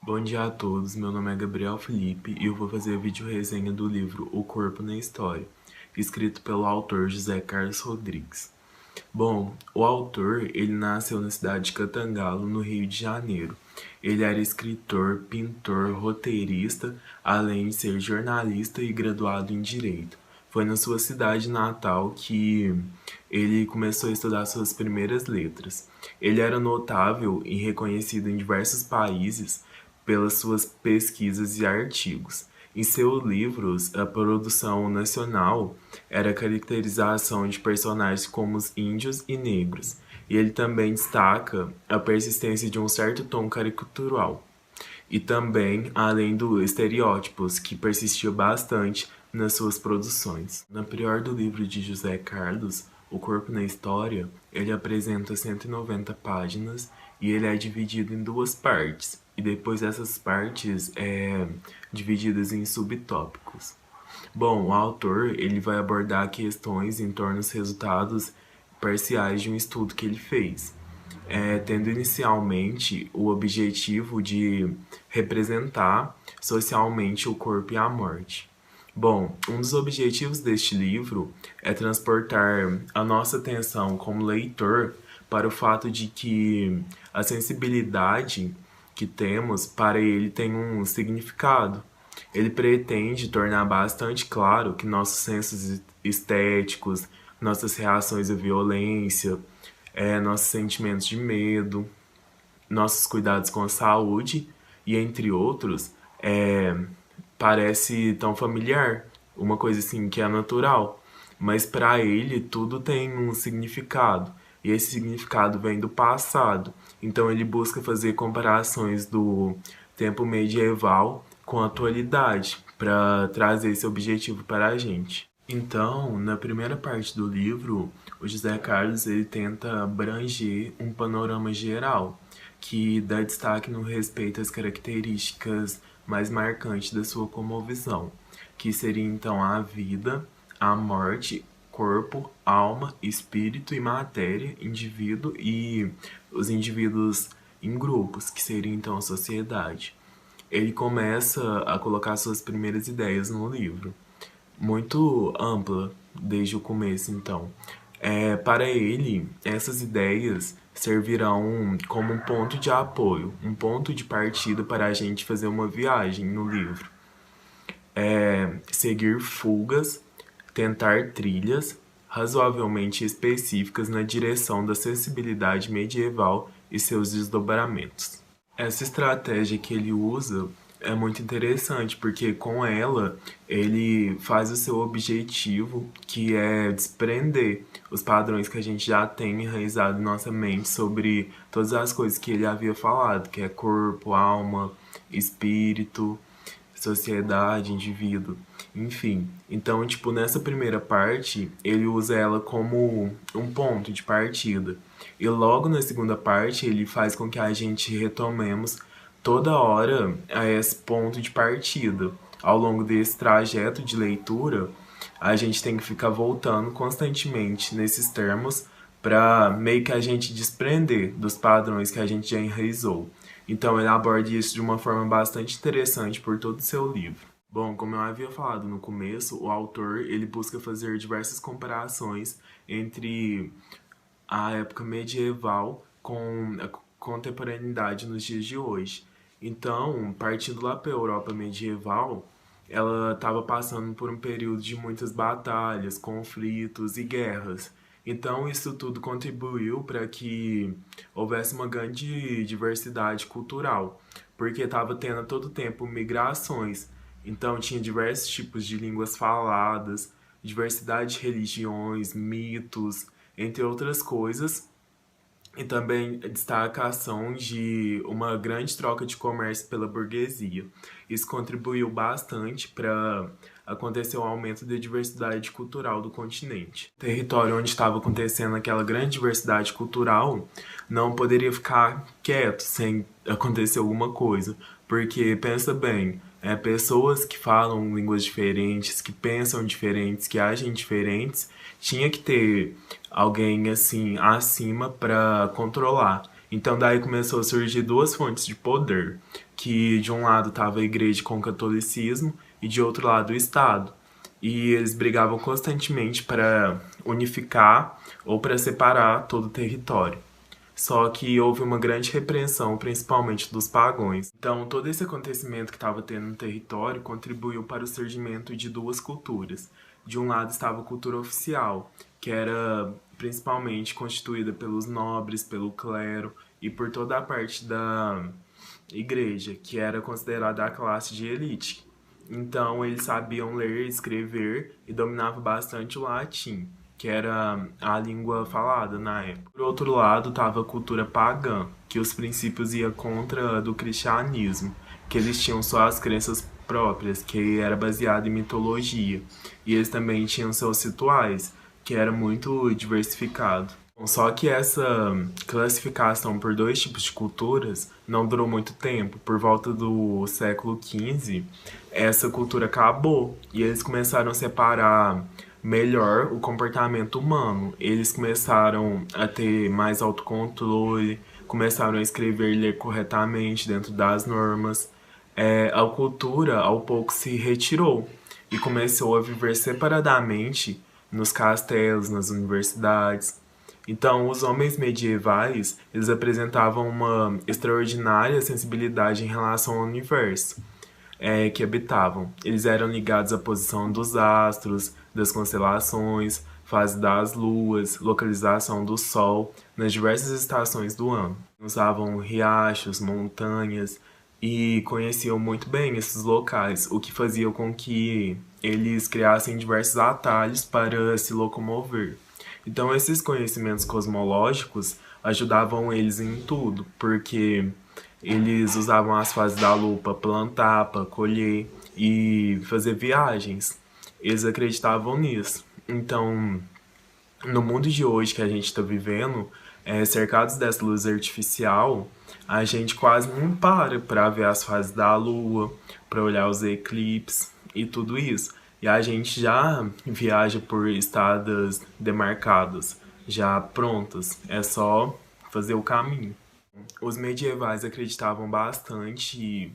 Bom dia a todos, meu nome é Gabriel Felipe e eu vou fazer a vídeo resenha do livro O Corpo na História, escrito pelo autor José Carlos Rodrigues. Bom, o autor, ele nasceu na cidade de Catangalo, no Rio de Janeiro. Ele era escritor, pintor, roteirista, além de ser jornalista e graduado em Direito. Foi na sua cidade natal que ele começou a estudar suas primeiras letras. Ele era notável e reconhecido em diversos países pelas suas pesquisas e artigos. Em seus livros, a produção nacional era a caracterização de personagens como os índios e negros, e ele também destaca a persistência de um certo tom caricatural, e também além dos estereótipos que persistia bastante nas suas produções. Na prior do livro de José Carlos, O Corpo na História, ele apresenta 190 páginas e ele é dividido em duas partes, e depois essas partes divididas em subtópicos. Bom, o autor ele vai abordar questões em torno dos resultados parciais de um estudo que ele fez, tendo inicialmente o objetivo de representar socialmente o corpo e a morte. Bom, um dos objetivos deste livro é transportar a nossa atenção como leitor para o fato de que a sensibilidade que temos para ele tem um significado. Ele pretende tornar bastante claro que nossos sensos estéticos, nossas reações à violência, nossos sentimentos de medo, nossos cuidados com a saúde e entre outros, parece tão familiar, uma coisa assim que é natural, mas para ele tudo tem um significado e esse significado vem do passado. Então ele busca fazer comparações do tempo medieval com a atualidade para trazer esse objetivo para a gente. Então, na primeira parte do livro, o José Carlos ele tenta abranger um panorama geral que dá destaque no respeito às características mais marcantes da sua cosmovisão, que seria então a vida, a morte, corpo, alma, espírito e matéria, indivíduo e os indivíduos em grupos, que seria então a sociedade. Ele começa a colocar suas primeiras ideias no livro, muito ampla desde o começo, então. Para ele, essas ideias servirão como um ponto de apoio, um ponto de partida para a gente fazer uma viagem no livro. Seguir fugas, tentar trilhas razoavelmente específicas na direção da sensibilidade medieval e seus desdobramentos. Essa estratégia que ele usa é muito interessante, porque com ela ele faz o seu objetivo, que é desprender os padrões que a gente já tem enraizado em nossa mente sobre todas as coisas que ele havia falado, que é corpo, alma, espírito, sociedade, indivíduo, enfim. Então, tipo, nessa primeira parte, ele usa ela como um ponto de partida. E logo na segunda parte, ele faz com que a gente retomemos toda hora a esse ponto de partida. Ao longo desse trajeto de leitura, a gente tem que ficar voltando constantemente nesses termos para meio que a gente desprender dos padrões que a gente já enraizou. Então ele aborda isso de uma forma bastante interessante por todo o seu livro. Bom, como eu havia falado no começo, o autor ele busca fazer diversas comparações entre a época medieval com a contemporaneidade nos dias de hoje. Então, partindo lá para a Europa medieval, ela estava passando por um período de muitas batalhas, conflitos e guerras. Então, isso tudo contribuiu para que houvesse uma grande diversidade cultural, porque estava tendo a todo tempo migrações. Então, tinha diversos tipos de línguas faladas, diversidade de religiões, mitos, entre outras coisas, e também destaca a ação de uma grande troca de comércio pela burguesia. Isso contribuiu bastante para acontecer um aumento da diversidade cultural do continente. O território onde estava acontecendo aquela grande diversidade cultural não poderia ficar quieto sem acontecer alguma coisa, porque pensa bem, pessoas que falam línguas diferentes, que pensam diferentes, que agem diferentes, tinha que ter alguém assim acima para controlar. Então daí começou a surgir duas fontes de poder, que de um lado estava a igreja com o catolicismo e de outro lado o Estado. E eles brigavam constantemente para unificar ou para separar todo o território. Só que houve uma grande repreensão, principalmente dos pagãos. Então, todo esse acontecimento que estava tendo no território contribuiu para o surgimento de duas culturas. De um lado estava a cultura oficial, que era principalmente constituída pelos nobres, pelo clero e por toda a parte da igreja, que era considerada a classe de elite. Então, eles sabiam ler, escrever e dominavam bastante o latim, que era a língua falada na época. Por outro lado, estava a cultura pagã, que os princípios iam contra a do cristianismo, que eles tinham só as crenças próprias, que era baseado em mitologia. E eles também tinham seus rituais, que era muito diversificado. Só que essa classificação por dois tipos de culturas não durou muito tempo. Por volta do século XV, essa cultura acabou e eles começaram a separar melhor o comportamento humano. Eles começaram a ter mais autocontrole, começaram a escrever e ler corretamente dentro das normas. A cultura, ao pouco, se retirou e começou a viver separadamente nos castelos, nas universidades. Então, os homens medievais, eles apresentavam uma extraordinária sensibilidade em relação ao universo que habitavam. Eles eram ligados à posição dos astros, das constelações, fase das luas, localização do sol, nas diversas estações do ano. Usavam riachos, montanhas e conheciam muito bem esses locais, o que fazia com que eles criassem diversos atalhos para se locomover. Então, esses conhecimentos cosmológicos ajudavam eles em tudo, porque eles usavam as fases da lua para plantar, para colher e fazer viagens. Eles acreditavam nisso. Então, no mundo de hoje que a gente está vivendo, cercados dessa luz artificial, a gente quase não para ver as fases da lua, para olhar os eclipses e tudo isso. E a gente já viaja por estradas demarcadas, já prontas. É só fazer o caminho. Os medievais acreditavam bastante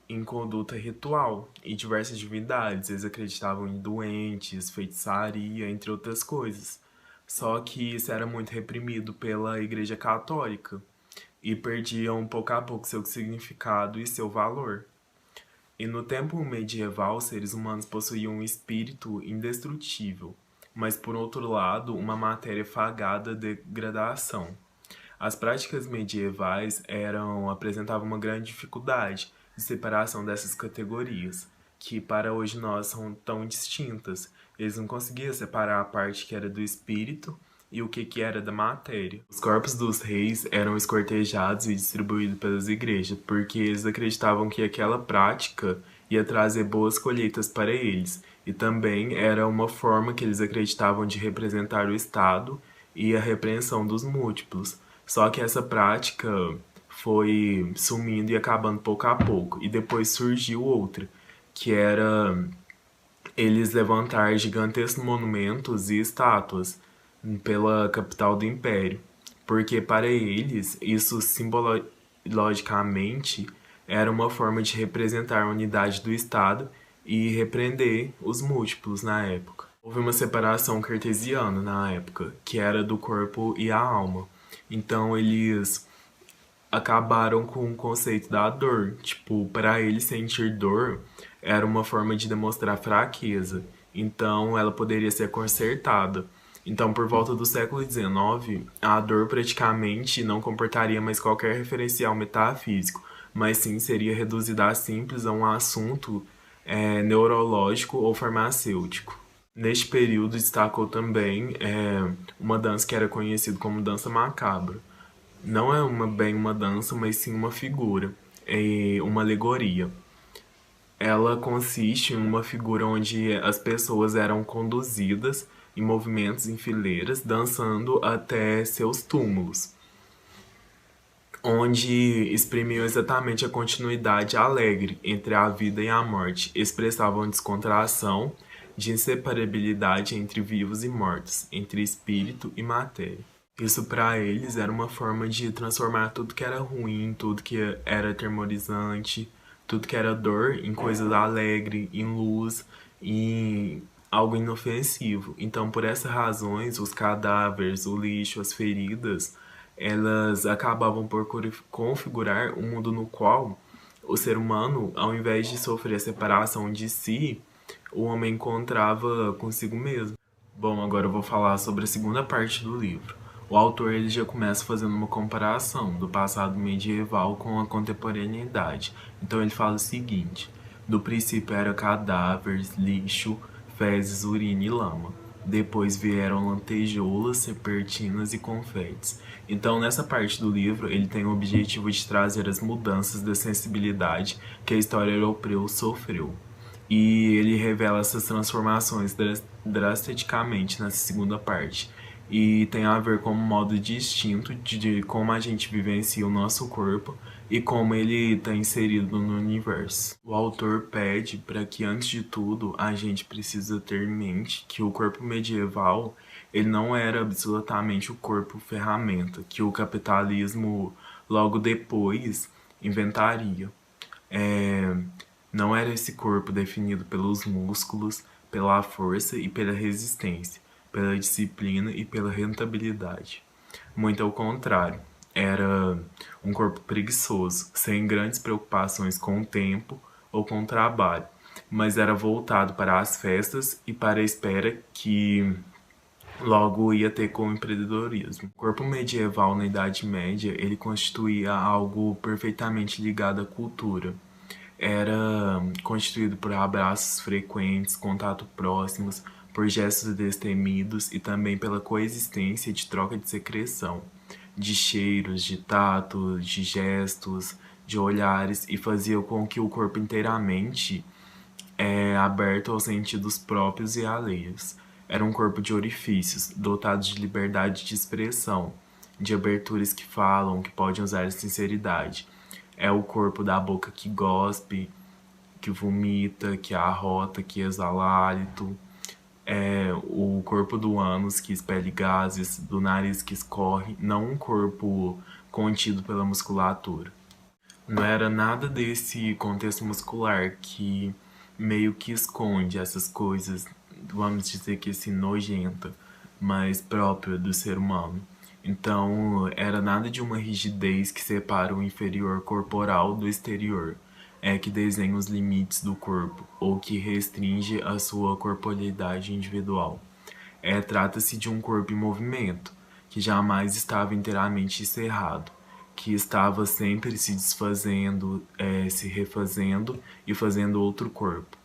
em conduta ritual e diversas divindades. Eles acreditavam em doentes, feitiçaria, entre outras coisas. Só que isso era muito reprimido pela Igreja Católica e perdiam pouco a pouco seu significado e seu valor. E no tempo medieval, os seres humanos possuíam um espírito indestrutível, mas por outro lado, uma matéria fagada de degradação. As práticas medievais apresentavam uma grande dificuldade de separação dessas categorias, que para hoje nós são tão distintas. Eles não conseguiam separar a parte que era do espírito e o que era da matéria. Os corpos dos reis eram escortejados e distribuídos pelas igrejas, porque eles acreditavam que aquela prática ia trazer boas colheitas para eles, e também era uma forma que eles acreditavam de representar o Estado e a repreensão dos múltiplos. Só que essa prática foi sumindo e acabando pouco a pouco. E depois surgiu outra, que era eles levantar gigantescos monumentos e estátuas pela capital do império. Porque para eles, isso simbologicamente era uma forma de representar a unidade do Estado e repreender os múltiplos na época. Houve uma separação cartesiana na época, que era do corpo e a alma. Então eles acabaram com o conceito da dor. Tipo, para eles sentir dor era uma forma de demonstrar fraqueza. Então ela poderia ser consertada. Então, por volta do século XIX, a dor praticamente não comportaria mais qualquer referencial metafísico, mas sim seria reduzida a simples a um assunto neurológico ou farmacêutico. Neste período destacou também uma dança que era conhecida como dança macabra. Não é bem uma dança, mas sim uma figura, uma alegoria. Ela consiste em uma figura onde as pessoas eram conduzidas em movimentos em fileiras, dançando até seus túmulos, onde exprimiam exatamente a continuidade alegre entre a vida e a morte, expressavam descontração de inseparabilidade entre vivos e mortos, entre espírito e matéria. Isso para eles era uma forma de transformar tudo que era ruim, tudo que era atemorizante, tudo que era dor em coisas alegre, em luz, em algo inofensivo. Então, por essas razões, os cadáveres, o lixo, as feridas, elas acabavam por configurar um mundo no qual o ser humano, ao invés de sofrer a separação de si, o homem encontrava consigo mesmo. Bom, agora eu vou falar sobre a segunda parte do livro. O autor ele já começa fazendo uma comparação do passado medieval com a contemporaneidade. Então ele fala o seguinte: do princípio era cadáveres, lixo, fezes, urina e lama. Depois vieram lantejoulas, serpentinas e confetes. Então, nessa parte do livro, ele tem o objetivo de trazer as mudanças da sensibilidade que a história europeia sofreu. E ele revela essas transformações drasticamente nessa segunda parte. E tem a ver com um modo distinto de como a gente vivencia o nosso corpo e como ele está inserido no universo. O autor pede para que, antes de tudo, a gente precisa ter em mente que o corpo medieval ele não era absolutamente o corpo ferramenta que o capitalismo logo depois inventaria. É, não era esse corpo definido pelos músculos, pela força e pela resistência, pela disciplina e pela rentabilidade. Muito ao contrário, era um corpo preguiçoso, sem grandes preocupações com o tempo ou com o trabalho, mas era voltado para as festas e para a espera que logo ia ter com o empreendedorismo. O corpo medieval na Idade Média, ele constituía algo perfeitamente ligado à cultura. Era constituído por abraços frequentes, contato próximos, por gestos destemidos e também pela coexistência de troca de secreção, de cheiros, de tatos, de gestos, de olhares e fazia com que o corpo inteiramente aberto aos sentidos próprios e alheios. Era um corpo de orifícios, dotado de liberdade de expressão, de aberturas que falam, que podem usar a sinceridade. É o corpo da boca que gospe, que vomita, que arrota, que exala hálito. É o corpo do ânus que expele gases, do nariz que escorre, não um corpo contido pela musculatura. Não era nada desse contexto muscular que meio que esconde essas coisas, vamos dizer que assim, nojenta, mas própria do ser humano. Então, era nada de uma rigidez que separa o inferior corporal do exterior, que desenha os limites do corpo ou que restringe a sua corporeidade individual. Trata-se de um corpo em movimento, que jamais estava inteiramente encerrado, que estava sempre se desfazendo, se refazendo e fazendo outro corpo.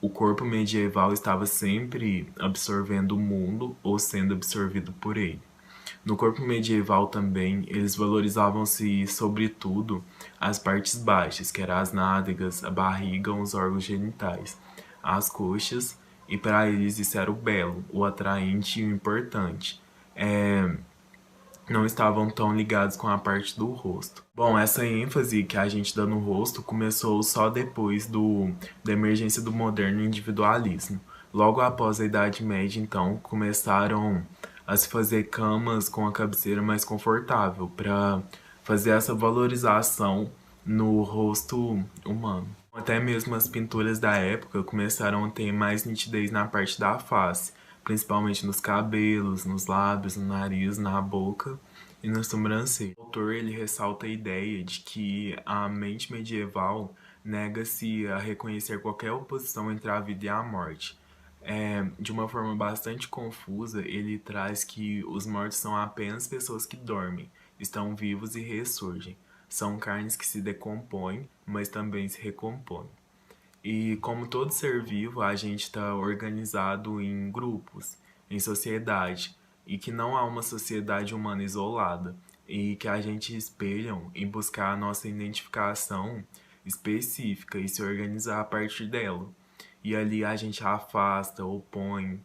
O corpo medieval estava sempre absorvendo o mundo ou sendo absorvido por ele. No corpo medieval também, eles valorizavam-se, sobretudo, as partes baixas, que eram as nádegas, a barriga, os órgãos genitais, as coxas, e para eles isso era o belo, o atraente e o importante. Não estavam tão ligados com a parte do rosto. Bom, essa ênfase que a gente dá no rosto começou só depois da emergência do moderno individualismo. Logo após a Idade Média, então, começaram a se fazer camas com a cabeceira mais confortável para fazer essa valorização no rosto humano. Até mesmo as pinturas da época começaram a ter mais nitidez na parte da face, principalmente nos cabelos, nos lábios, no nariz, na boca e na sobrancelha. O autor ele ressalta a ideia de que a mente medieval nega-se a reconhecer qualquer oposição entre a vida e a morte. De uma forma bastante confusa, ele traz que os mortos são apenas pessoas que dormem, estão vivos e ressurgem. São carnes que se decompõem, mas também se recompõem. E como todo ser vivo, a gente está organizado em grupos, em sociedade, e que não há uma sociedade humana isolada, e que a gente espelham em buscar a nossa identificação específica e se organizar a partir dela. E ali a gente afasta, opõe,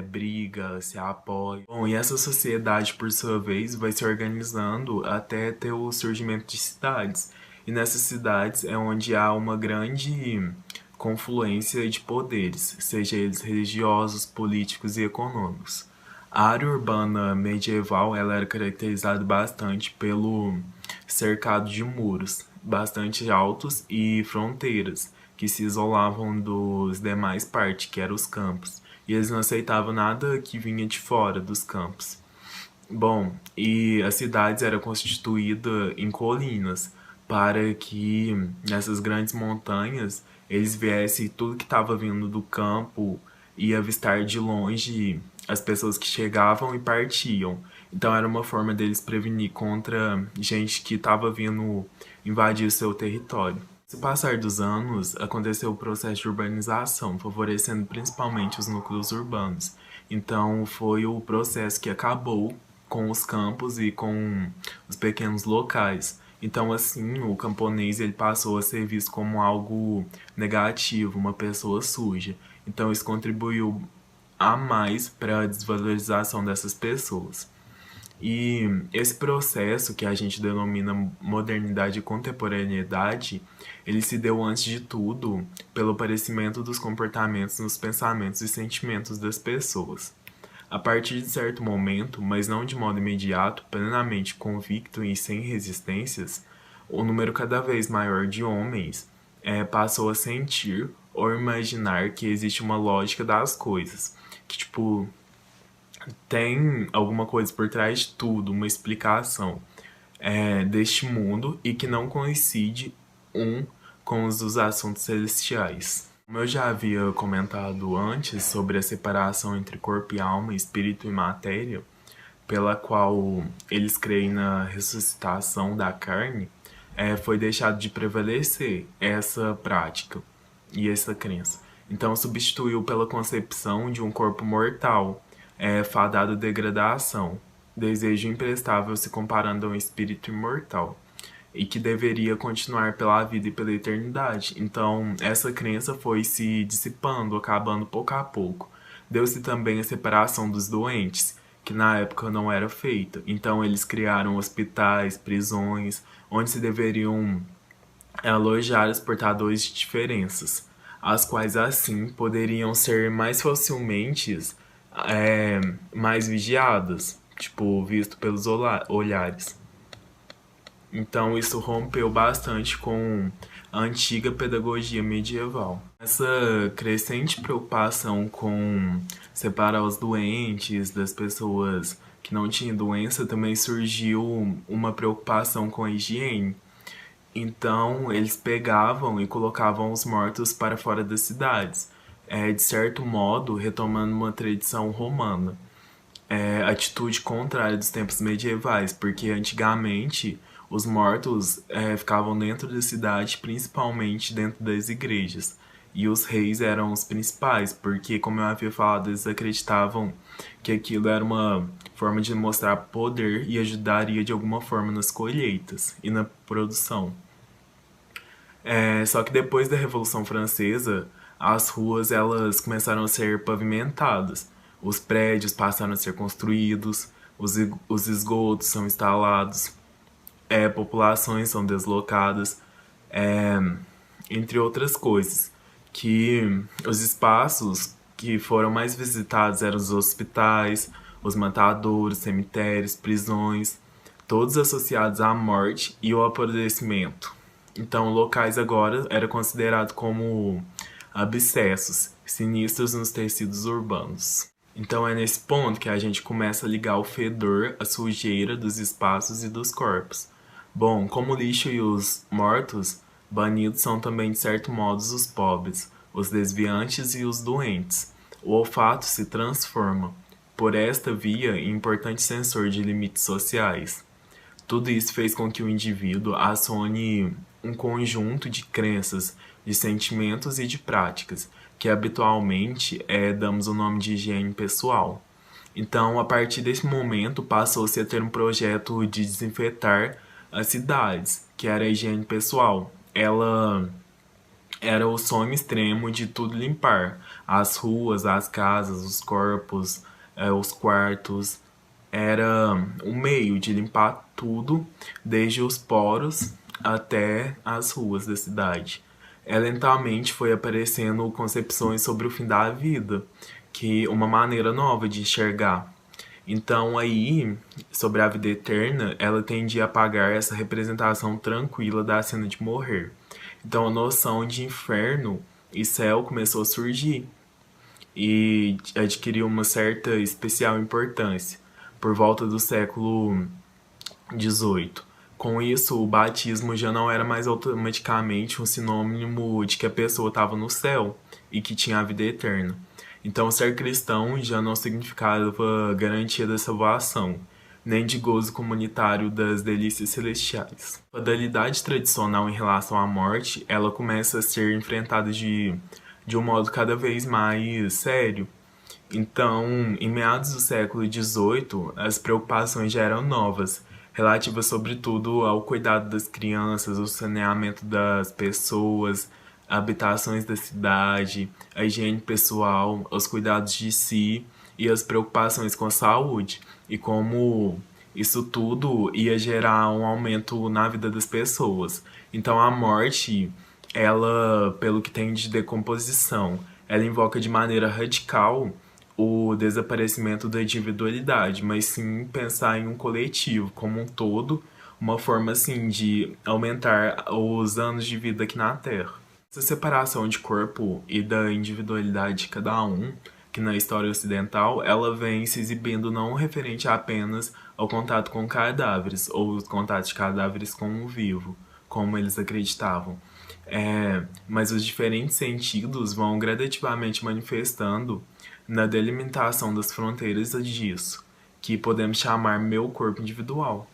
briga, se apoia. Bom, e essa sociedade, por sua vez, vai se organizando até ter o surgimento de cidades. E nessas cidades é onde há uma grande confluência de poderes, seja eles religiosos, políticos e econômicos. A área urbana medieval ela era caracterizada bastante pelo cercado de muros bastante altos e fronteiras que se isolavam dos demais partes, que eram os campos. E eles não aceitavam nada que vinha de fora dos campos. Bom, e as cidades eram constituídas em colinas para que nessas grandes montanhas eles viessem tudo que estava vindo do campo e avistar de longe as pessoas que chegavam e partiam. Então era uma forma deles prevenir contra gente que estava vindo invadir o seu território. Com o passar dos anos, aconteceu o processo de urbanização, favorecendo principalmente os núcleos urbanos. Então, foi o processo que acabou com os campos e com os pequenos locais. Então, assim, o camponês ele passou a ser visto como algo negativo, uma pessoa suja. Então, isso contribuiu a mais para a desvalorização dessas pessoas. E esse processo que a gente denomina modernidade e contemporaneidade, ele se deu antes de tudo pelo aparecimento dos comportamentos nos pensamentos e sentimentos das pessoas. A partir de certo momento, mas não de modo imediato, plenamente convicto e sem resistências, o número cada vez maior de homens passou a sentir ou imaginar que existe uma lógica das coisas, que tipo tem alguma coisa por trás de tudo, uma explicação deste mundo e que não coincide um com os dos assuntos celestiais. Como eu já havia comentado antes sobre a separação entre corpo e alma, espírito e matéria, pela qual eles creem na ressuscitação da carne, foi deixado de prevalecer essa prática e essa crença. Então substituiu pela concepção de um corpo mortal, fadado à degradação, desejo imprestável se comparando a um espírito imortal e que deveria continuar pela vida e pela eternidade. Então, essa crença foi se dissipando, acabando pouco a pouco. Deu-se também a separação dos doentes, que na época não era feita. Então, eles criaram hospitais, prisões, onde se deveriam alojar os portadores de diferenças, as quais assim poderiam ser mais facilmente mais vigiadas, tipo, visto pelos olhares. Então isso rompeu bastante com a antiga pedagogia medieval. Essa crescente preocupação com separar os doentes das pessoas que não tinham doença também surgiu uma preocupação com a higiene. Então eles pegavam e colocavam os mortos para fora das cidades, de certo modo retomando uma tradição romana, atitude contrária dos tempos medievais, porque antigamente os mortos ficavam dentro da cidade, principalmente dentro das igrejas. E os reis eram os principais, porque, como eu havia falado, eles acreditavam que aquilo era uma forma de mostrar poder e ajudaria de alguma forma nas colheitas e na produção. Só que depois da Revolução Francesa, as ruas elas começaram a ser pavimentadas, os prédios passaram a ser construídos, os esgotos são instalados, populações são deslocadas, é, entre outras coisas. Que os espaços que foram mais visitados eram os hospitais, os matadouros, cemitérios, prisões, todos associados à morte e ao apodrecimento. Então, locais agora eram considerados como abscessos, sinistros nos tecidos urbanos. Então é nesse ponto que a gente começa a ligar o fedor, a sujeira dos espaços e dos corpos. Bom, como o lixo e os mortos, banidos são também de certo modo os pobres, os desviantes e os doentes. O olfato se transforma, por esta via, em importante sensor de limites sociais. Tudo isso fez com que o indivíduo acione um conjunto de crenças, de sentimentos e de práticas, que habitualmente damos o nome de higiene pessoal. Então, a partir desse momento, passou-se a ter um projeto de desinfetar as cidades, que era a higiene pessoal. Ela era o sonho extremo de tudo limpar. As ruas, as casas, os corpos, os quartos. Era um meio de limpar tudo, desde os poros até as ruas da cidade. Lentamente foi aparecendo concepções sobre o fim da vida, que uma maneira nova de enxergar. Então aí, sobre a vida eterna, ela tendia a apagar essa representação tranquila da cena de morrer. Então a noção de inferno e céu começou a surgir e adquiriu uma certa especial importância por volta do século XVIII. Com isso, o batismo já não era mais automaticamente um sinônimo de que a pessoa estava no céu e que tinha a vida eterna. Então, ser cristão já não significava garantia da salvação, nem de gozo comunitário das delícias celestiais. A dualidade tradicional em relação à morte, ela começa a ser enfrentada de um modo cada vez mais sério. Então, em meados do século XVIII, as preocupações já eram novas, relativas sobretudo ao cuidado das crianças, ao saneamento das pessoas, habitações da cidade, a higiene pessoal, os cuidados de si e as preocupações com a saúde, e como isso tudo ia gerar um aumento na vida das pessoas. Então, a morte, ela, pelo que tem de decomposição, ela invoca de maneira radical o desaparecimento da individualidade, mas sim pensar em um coletivo como um todo, uma forma assim de aumentar os anos de vida aqui na Terra. Essa separação de corpo e da individualidade de cada um, que na história ocidental, ela vem se exibindo não referente apenas ao contato com cadáveres ou os contatos de cadáveres com o vivo, como eles acreditavam. Mas os diferentes sentidos vão gradativamente manifestando na delimitação das fronteiras disso, que podemos chamar meu corpo individual.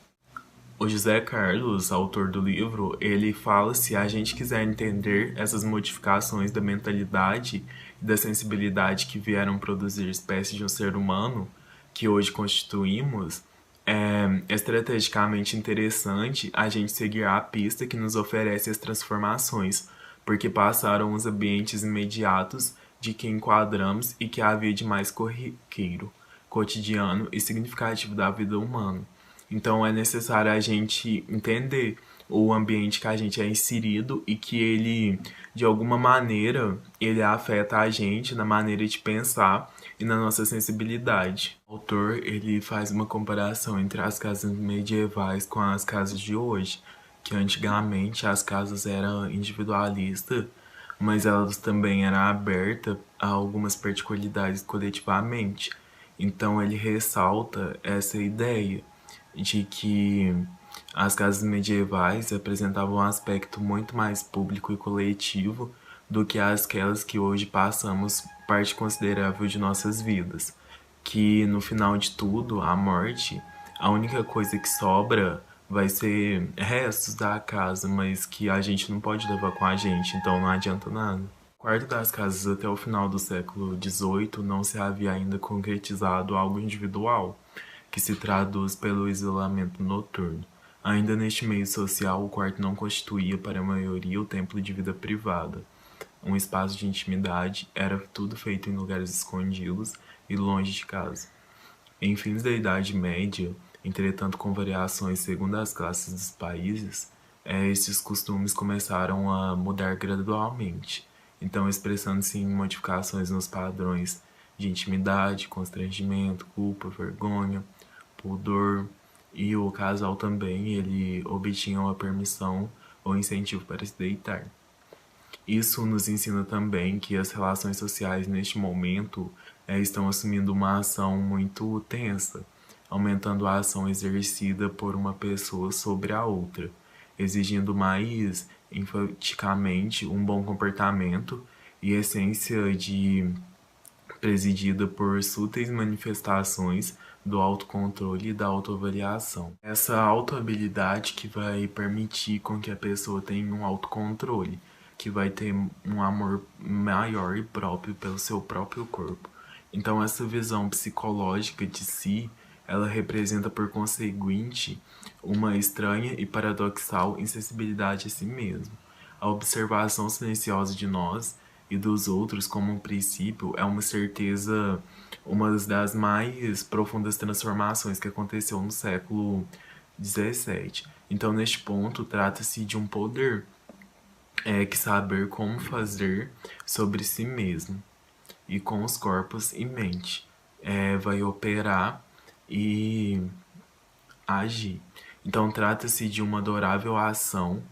O José Carlos, autor do livro, ele fala se a gente quiser entender essas modificações da mentalidade e da sensibilidade que vieram produzir espécie de um ser humano que hoje constituímos, é estrategicamente interessante a gente seguir a pista que nos oferece as transformações, porque passaram os ambientes imediatos de que enquadramos e que havia de mais corriqueiro, cotidiano e significativo da vida humana. Então é necessário a gente entender o ambiente que a gente é inserido e que ele, de alguma maneira, ele afeta a gente na maneira de pensar e na nossa sensibilidade. O autor, ele faz uma comparação entre as casas medievais com as casas de hoje, que antigamente as casas eram individualistas, mas elas também eram abertas a algumas particularidades coletivamente. Então ele ressalta essa ideia de que as casas medievais apresentavam um aspecto muito mais público e coletivo do que aquelas que hoje passamos parte considerável de nossas vidas. Que no final de tudo, a morte, a única coisa que sobra vai ser restos da casa, mas que a gente não pode levar com a gente, então não adianta nada. O quarto das casas até o final do século XVIII não se havia ainda concretizado algo individual, que se traduz pelo isolamento noturno. Ainda neste meio social, o quarto não constituía para a maioria o templo de vida privada. Um espaço de intimidade, era tudo feito em lugares escondidos e longe de casa. Em fins da Idade Média, entretanto com variações segundo as classes dos países, esses costumes começaram a mudar gradualmente, então expressando-se em modificações nos padrões de intimidade, constrangimento, culpa, vergonha, pudor, e o casal também ele obtinha a permissão ou incentivo para se deitar. Isso nos ensina também que as relações sociais neste momento estão assumindo uma ação muito tensa, aumentando a ação exercida por uma pessoa sobre a outra, exigindo mais enfaticamente um bom comportamento e essência de presidida por sutis manifestações do autocontrole e da autoavaliação. Essa autohabilidade que vai permitir com que a pessoa tenha um autocontrole, que vai ter um amor maior e próprio pelo seu próprio corpo. Então essa visão psicológica de si, ela representa por conseguinte uma estranha e paradoxal insensibilidade a si mesmo. A observação silenciosa de nós e dos outros como um princípio é uma certeza, uma das mais profundas transformações que aconteceu no século XVII. Então, neste ponto, trata-se de um poder que saber como fazer sobre si mesmo e com os corpos e mente vai operar e agir. Então trata-se de uma adorável ação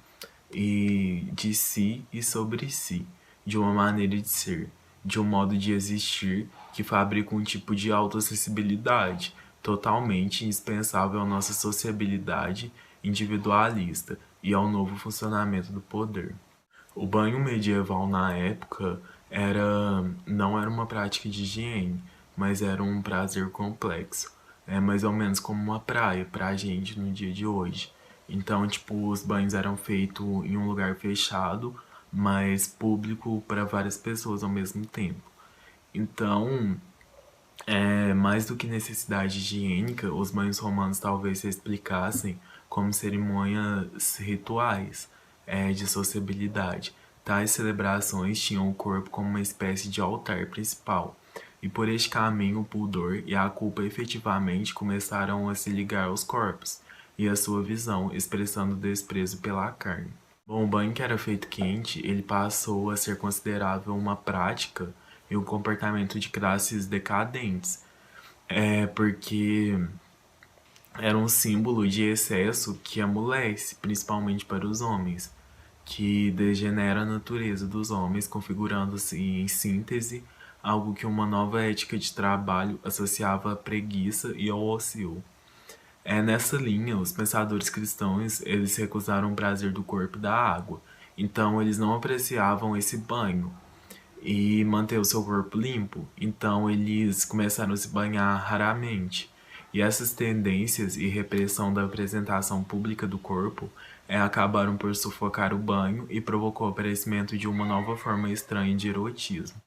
e de si e sobre si, de uma maneira de ser, de um modo de existir que fabrica um tipo de autoacessibilidade totalmente indispensável à nossa sociabilidade individualista e ao novo funcionamento do poder. O banho medieval na época não era uma prática de higiene, mas era um prazer complexo. É mais ou menos como uma praia pra gente no dia de hoje. Então, tipo, os banhos eram feitos em um lugar fechado, mas público para várias pessoas ao mesmo tempo. Então, mais do que necessidade higiênica, os banhos romanos talvez se explicassem como cerimônias rituais de sociabilidade. Tais celebrações tinham o corpo como uma espécie de altar principal, e por este caminho o pudor e a culpa efetivamente começaram a se ligar aos corpos e à sua visão, expressando desprezo pela carne. Bom, o banho que era feito quente, ele passou a ser considerável uma prática e um comportamento de classes decadentes. Porque era um símbolo de excesso que amolece, principalmente para os homens, que degenera a natureza dos homens, configurando-se em síntese algo que uma nova ética de trabalho associava à preguiça e ao ócio. Nessa linha, os pensadores cristãos, eles recusaram o prazer do corpo e da água. Então, eles não apreciavam esse banho e manter o seu corpo limpo. Então, eles começaram a se banhar raramente. E essas tendências e repressão da apresentação pública do corpo acabaram por sufocar o banho e provocou o aparecimento de uma nova forma estranha de erotismo.